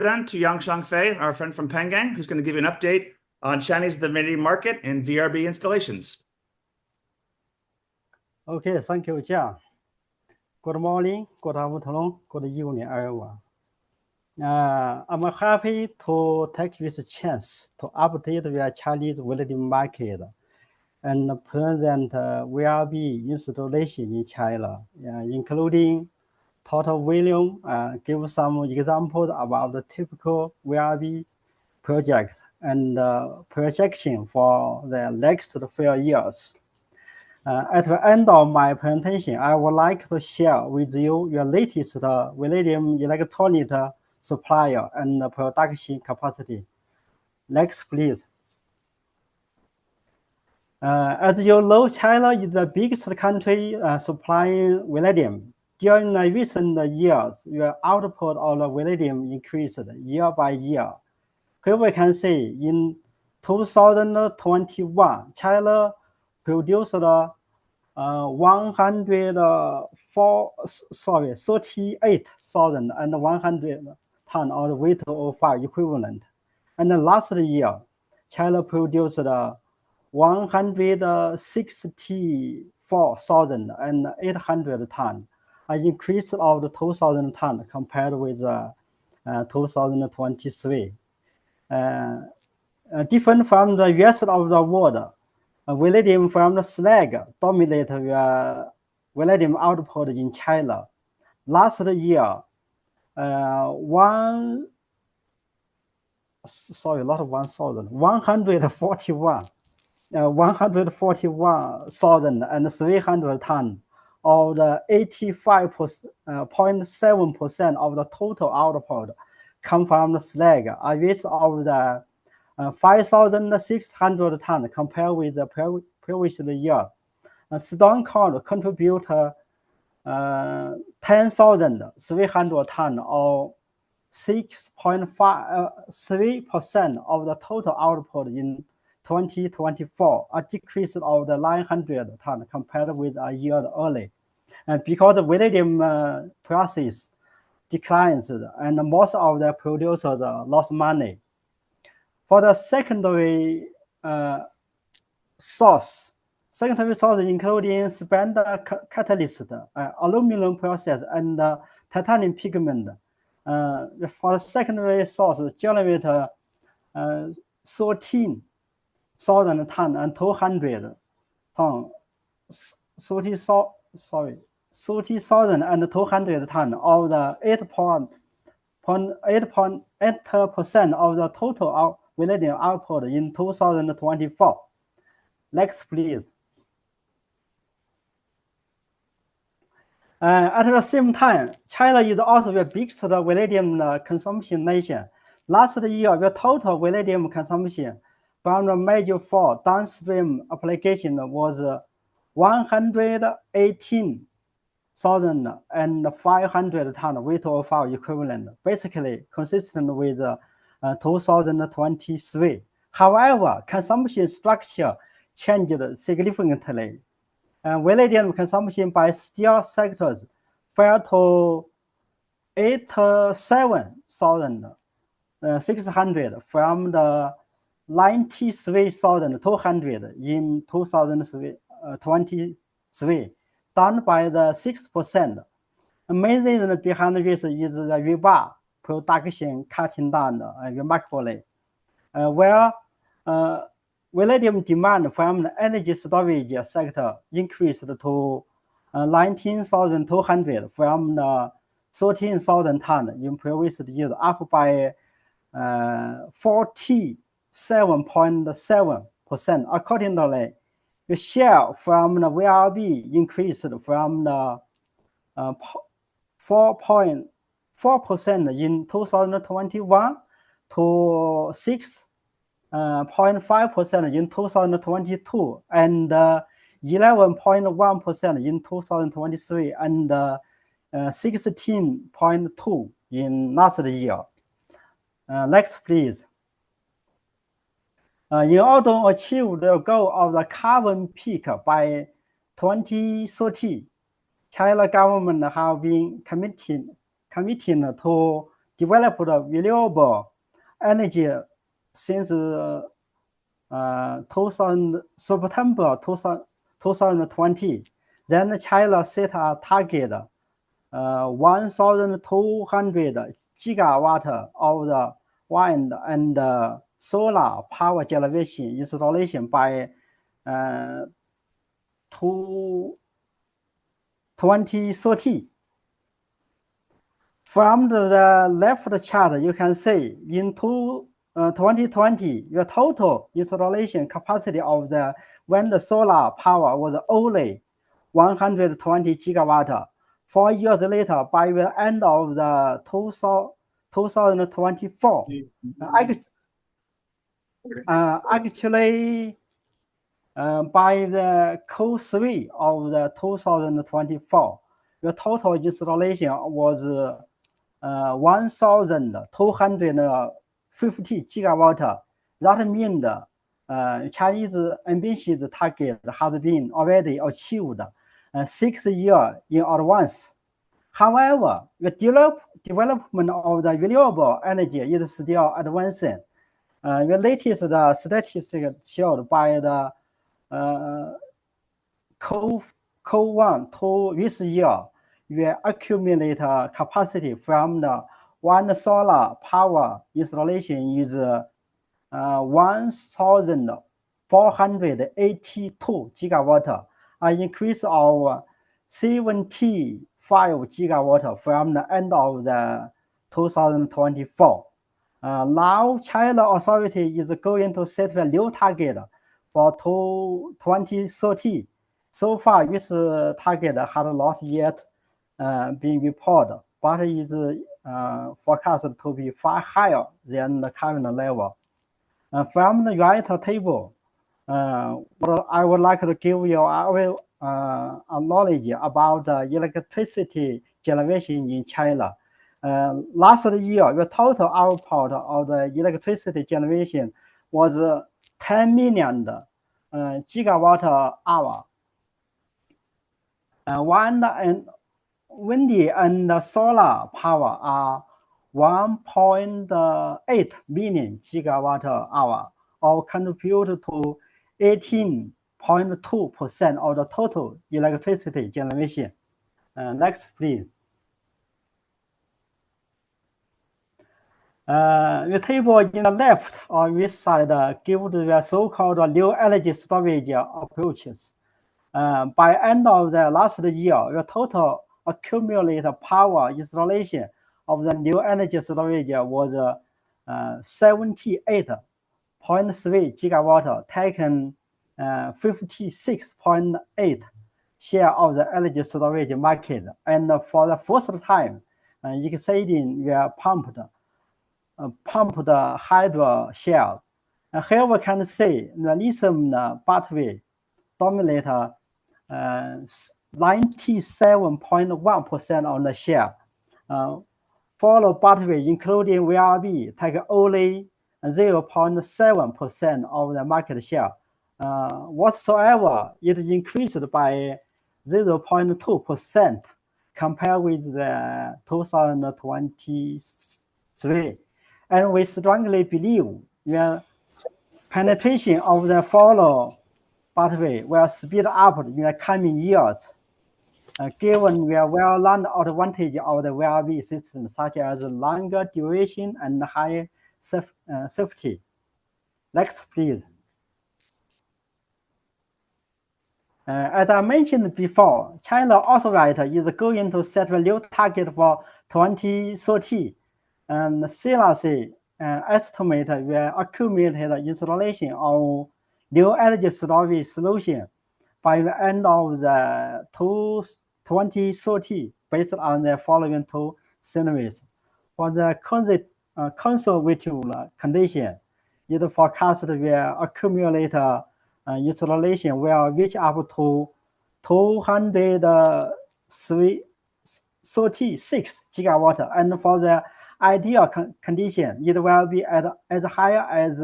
then to Xiongfei, our friend from Pangang, who's going to give you an update on Chinese vanadium market and VRB installations. Okay, thank you, Jia. Good morning, good afternoon, good evening, everyone. I'm happy to take this chance to update the Chinese vanadium market and present VRB installation in China, including total volume, give some examples about the typical VRB projects and projection for the next few years. At the end of my presentation, I would like to share with you your latest vanadium electronic supplier and production capacity. Next, please. As you know, China is the biggest country supplying vanadium. During the recent years, the output of the vanadium increased year by year. Here we can see in 2021, China produced 38,100 tons of V2O5 equivalent. And last year, China produced 164,800 tons, an increase of 2,000 tons compared with 2023. Different from the rest of the world, vanadium from the slag dominated the vanadium output in China. Last year, 141,300 tons, or the 85.7% of the total output come from the slag, a raise of the 5,600 tons compared with the previous year. Stone coal contribute 10,300 tons, or 6.3% of the total output in 2024, a decrease of the 900 tons compared with a year earlier. And because the vanadium prices declines and most of the producers lost money. For the secondary source including spent catalyst, aluminum process, and titanium pigment. For the secondary source, generate 13,200 tons of the 8.8% of the total vanadium output in 2024. Next, please. At the same time, China is also the biggest vanadium consumption nation. Last year, the total vanadium consumption from the major four downstream application was 118,500 tons of V2O5 equivalent, basically consistent with 2023. However, consumption structure changed significantly. Vanadium consumption by steel sectors fell to 87,600 from the 93,200 in 2023, down by the 6%. The main reason behind this is the rebar production cutting down remarkably, where vanadium demand from the energy storage sector increased to 19,200 from the 13,000 tons in previous years, up by 47.7%. Accordingly, the share from the VRB increased from the 4.4% in 2021 to 6.5% in 2022, and 11.1% in 2023, and 16.2% in last year. Next, please. In order to achieve the goal of the carbon peak by 2030, China government have been committing to developed renewable energy since September 2020. Then China set a target 1,200 gigawatt of the wind and solar power generation installation by 2030. From the left chart, you can see in 2020, the total installation capacity of the wind solar power was only 120 gigawatt. 4 years later, by the end of the 2024, actually, by the Q3 of the 2024, the total installation was 1,250 gigawatt. That means the Chinese ambitious target has been already achieved 6 years in advance. However, the development of the renewable energy is still advancing. The latest statistics showed by the Q1 to this year, the accumulated capacity from the one solar power installation is 1,482 gigawatt, an increase of 75 gigawatt from the end of the 2024. Now, China authority is going to set a new target for 2030. So far, this target has not yet been reported, but is forecasted to be far higher than the current level. From the right table, I would like to give you our knowledge about the electricity generation in China. Last year, the total output of the electricity generation was 10 million gigawatt hour. Wind and solar power are 1.8 million gigawatt hour, or contribute to 18.2% of the total electricity generation. Next, please. The table in the left on this side gives the so-called new energy storage approaches. By end of the last year, the total accumulated power installation of the new energy storage was 78.3 gigawatt, taking 56.8% share of the energy storage market, and for the first time, exceeding the pumped hydro share. Here we can see the lithium battery dominate 97.1% on the share. Follow battery, including VFB, take only 0.7% of the market share. Whatsoever, it increased by 0.2% compared with the 2023. And we strongly believe the penetration of the follow battery will speed up in the coming years, given the well-known advantage of the VFB system, such as longer duration and higher safety. Next, please. As I mentioned before, China authority is going to set a new target for 2030, and CRC estimate the accumulated installation of new energy storage solution by the end of the 2030, based on the following two scenarios. For the conservative condition, it forecasts the accumulated installation will reach up to 236 gigawatt, and for the ideal condition, it will be as high as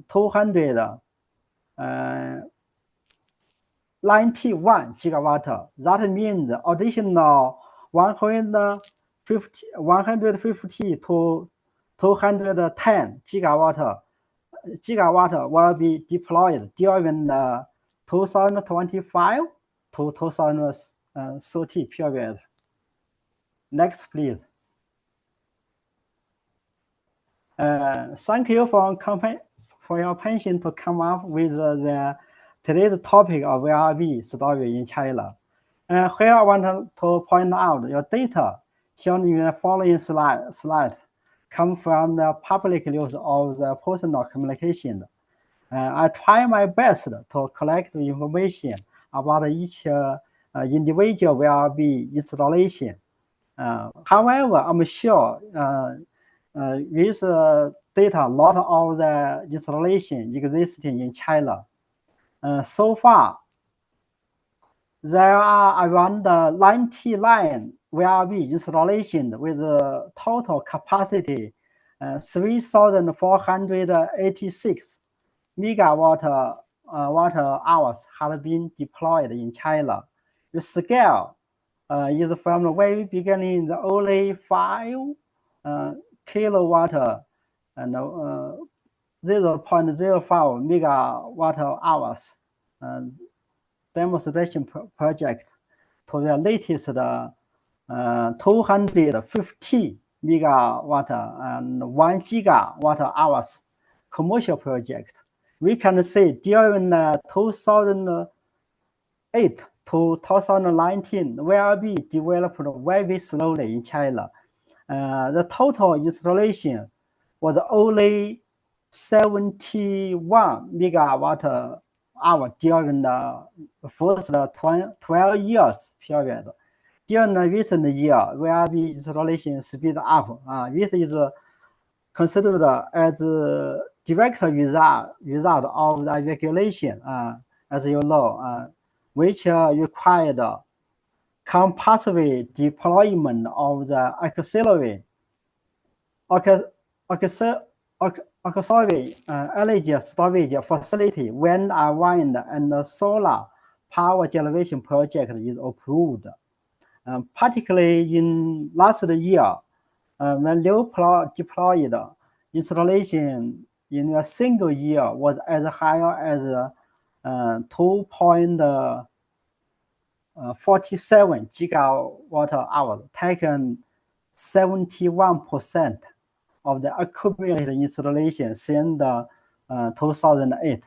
291 gigawatt. That means additional 150 150 to 210 gigawatt will be deployed during the 2025 to 2030 period. Next, please. Thank you for your attention to come up with today's topic of VRB storage in China. Here I want to point out your data shown in the following slide come from the public use of the personal communication. I try my best to collect information about each individual VRB installation. However, I'm sure with data, a lot of the installation existing in China. So far, there are around 99 VRB installations with a total capacity 3,486 megawatt hours have been deployed in China. The scale is from the very beginning, the only 5 kilowatt and 0.05 megawatt hours demonstration project to the latest 250 megawatt and 1 gigawatt hours commercial project. We can say during 2008 to 2019, VRB developed very slowly in China. The total installation was only 71 megawatt hour during the first 12 years period. During the recent year, VRB installation speed up. This is considered as a direct result of the regulation, as you know, which required compulsory deployment of the auxiliary energy storage facility when a wind and solar power generation project is approved. Particularly in last year, when new deployed installation in a single year was as high as 2.47 gigawatt hours, taken 71% of the accumulated installation since 2008.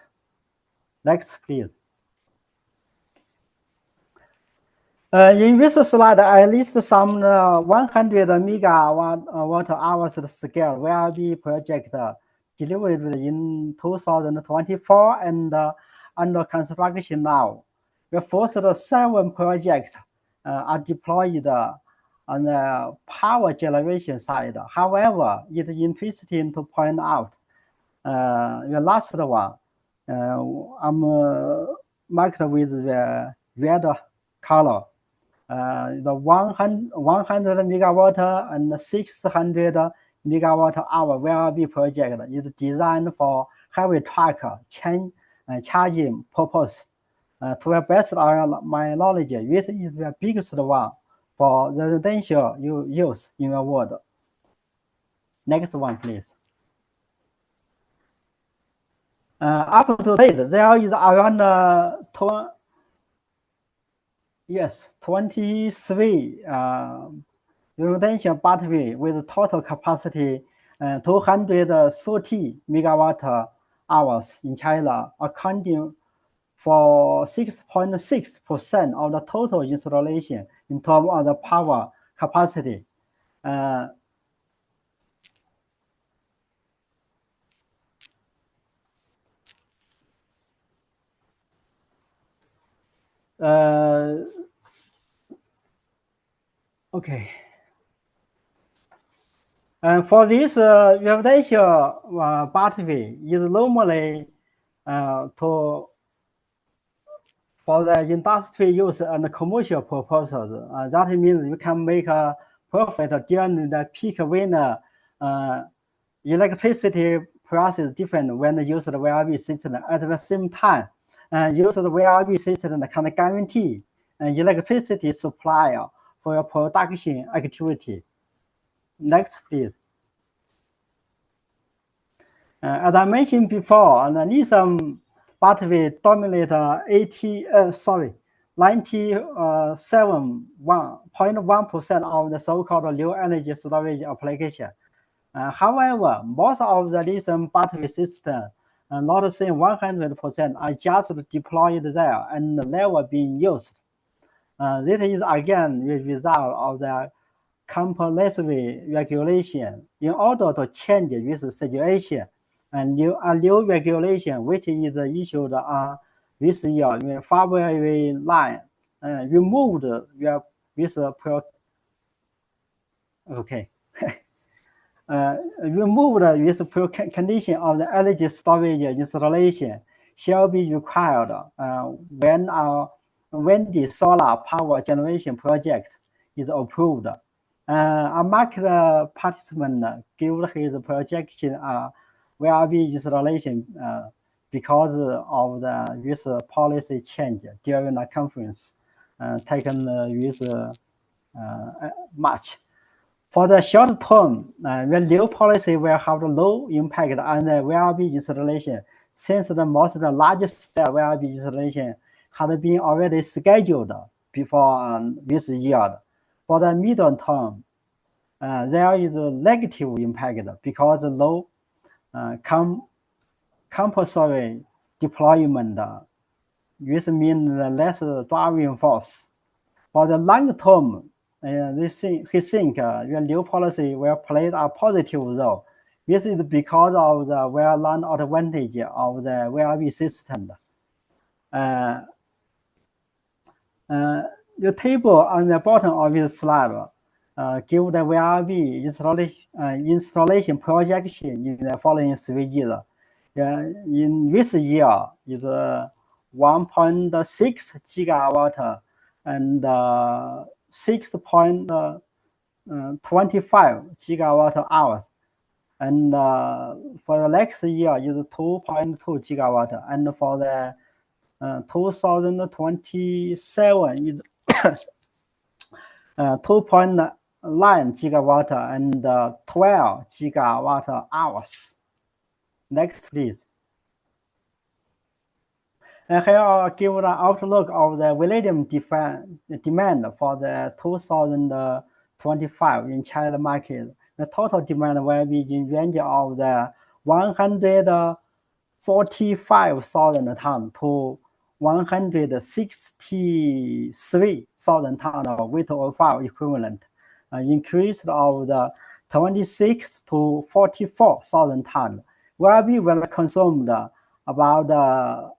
Next, please. In this slide, I list some 100 megawatt hours scale VRB project delivered in 2024 and under construction now. The first 7 projects are deployed on the power generation side. However, it is interesting to point out the last one, I'm marked with the red color. The 100 megawatt and 600 megawatt hour VRB project is designed for heavy truck charging purpose. To the best of my knowledge, this is the biggest one for residential use in the world. Next one, please. Up to date, there is around 23 residential battery with total capacity 230 megawatt hours in China, accounting for 6.6% of the total installation in terms of the power capacity. Okay. And for this residential battery is normally for the industry use and commercial purposes. That means you can make a profit during the peak when electricity price is different when you use the VRB system. At the same time, use the VRB system can guarantee electricity supply for your production activity. Next, please. As I mentioned before, the lithium battery dominate 97.1% of the so-called low energy storage application. However, most of the lithium battery systems, not saying 100%, are just deployed there and never being used. This is again the result of the compulsory regulation. In order to change this situation, a new regulation, which is issued this year in February 9, removed this removed this condition of the energy storage installation shall be required when the solar power generation project is approved. A market participant gave his projection VFB installation because of this policy change during the conference taken this March. For the short term, the new policy will have no impact on the VFB installation, since the most largest VFB installation had been already scheduled before this year. For the medium term, there is a negative impact because no compulsory deployment. This means less driving force. For the long term, he think the new policy will play a positive role. This is because of the well-known advantage of the VFB system. The table on the bottom of this slide give the VFB installation projection in the following 3 years. In this year is 1.6 gigawatt and 6.25 gigawatt hours, and for the next year is 2.2 gigawatt, and for the 2027 is 2.9 gigawatt and 12 gigawatt hours. Next, please. Here I'll give the outlook of the vanadium demand for the 2025 in China market. The total demand will be in range of the 145,000 tons to 163,000 tons of V2O5 equivalent, increase of the 26 to 44,000 tons. VFB will consume about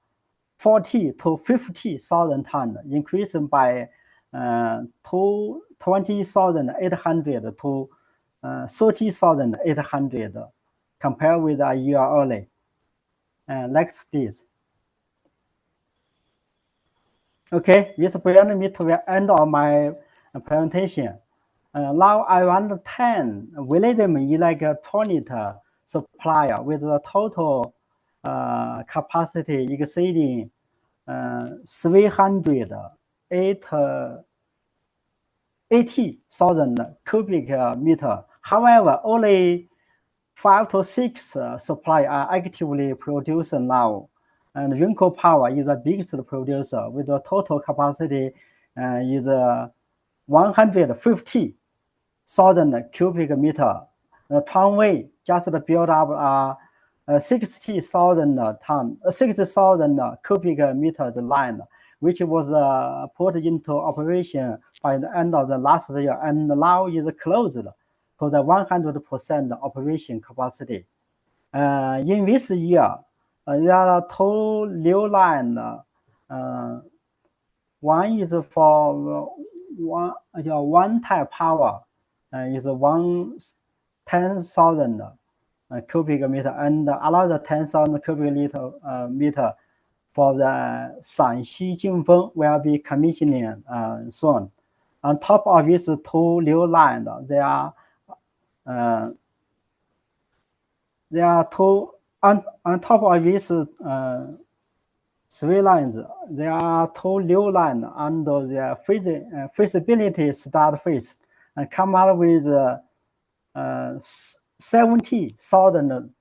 40 to 50,000 tons, increasing by 20,800 to 30,800 compared with a year early. Next, please. Okay, this brings me to the end of my presentation. Now I want to thank vanadium electronic supplier with a total capacity exceeding 380,000 cubic meter. However, only 5 to 6 suppliers are actively producing now, and Xiongfei Power is the biggest producer with a total capacity is 150,000 cubic meter. Tongwei just built up 60,000 cubic meters line, which was put into operation by the end of the last year, and now is closed to the 100% operation capacity. In this year, there are 2 new lines. One is for one type power, is 10,000 cubic meter, and another 10,000 cubic meter for the Xiongfei Xiongfei will be commissioning soon. On top of these 2 new lines, there are 2. On top of these 3 lines, there are 2 new lines under the feasibility start phase, and come out with 70,000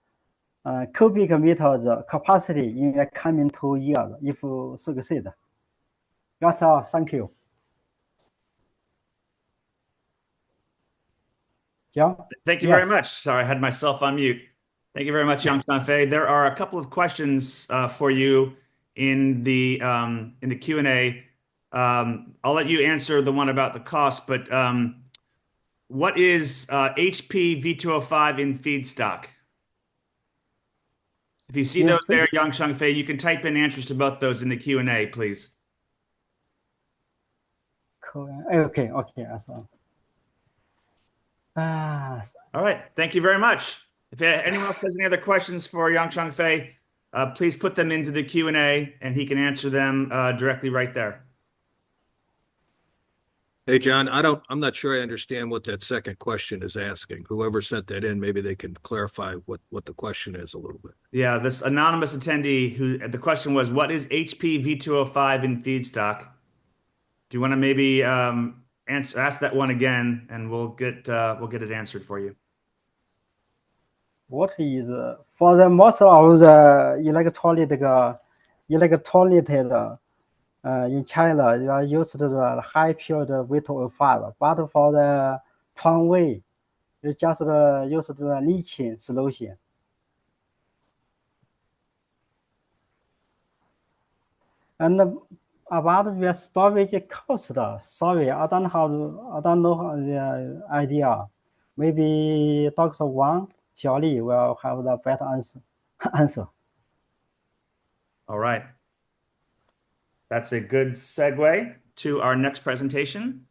cubic meters capacity in the coming 2 years if succeed. That's all. Thank you. John? Thank you Yes. very much. Sorry, I had myself on mute. Thank you very much, Xiongfei. There are a couple of questions for you in the Q&A. I'll let you answer the one about the cost, but what is HP V205 in feedstock? If you see Yeah, those there, please. Xiongfei, you can type in answers to both those in the Q&A, please. Okay, I saw. All right, thank you very much. If anyone else has any other questions for Xiongfei, please put them into the Q&A and he can answer them directly right there. Hey, John, I'm not sure I understand what that second question is asking. Whoever sent that in, maybe they can clarify what the question is a little bit. Yeah, this anonymous attendee the question was, what is HP V205 in feedstock? Do you want to maybe ask that one again, and we'll get it answered for you. What is for the most of the electrolyte in China, you are used the high pure V2O5, but for the Pangang, you just use the leaching solution. And about the storage cost, sorry, I don't know the idea. Maybe Dr. Wang Xiaoli will have the better answer. All right. That's a good segue to our next presentation.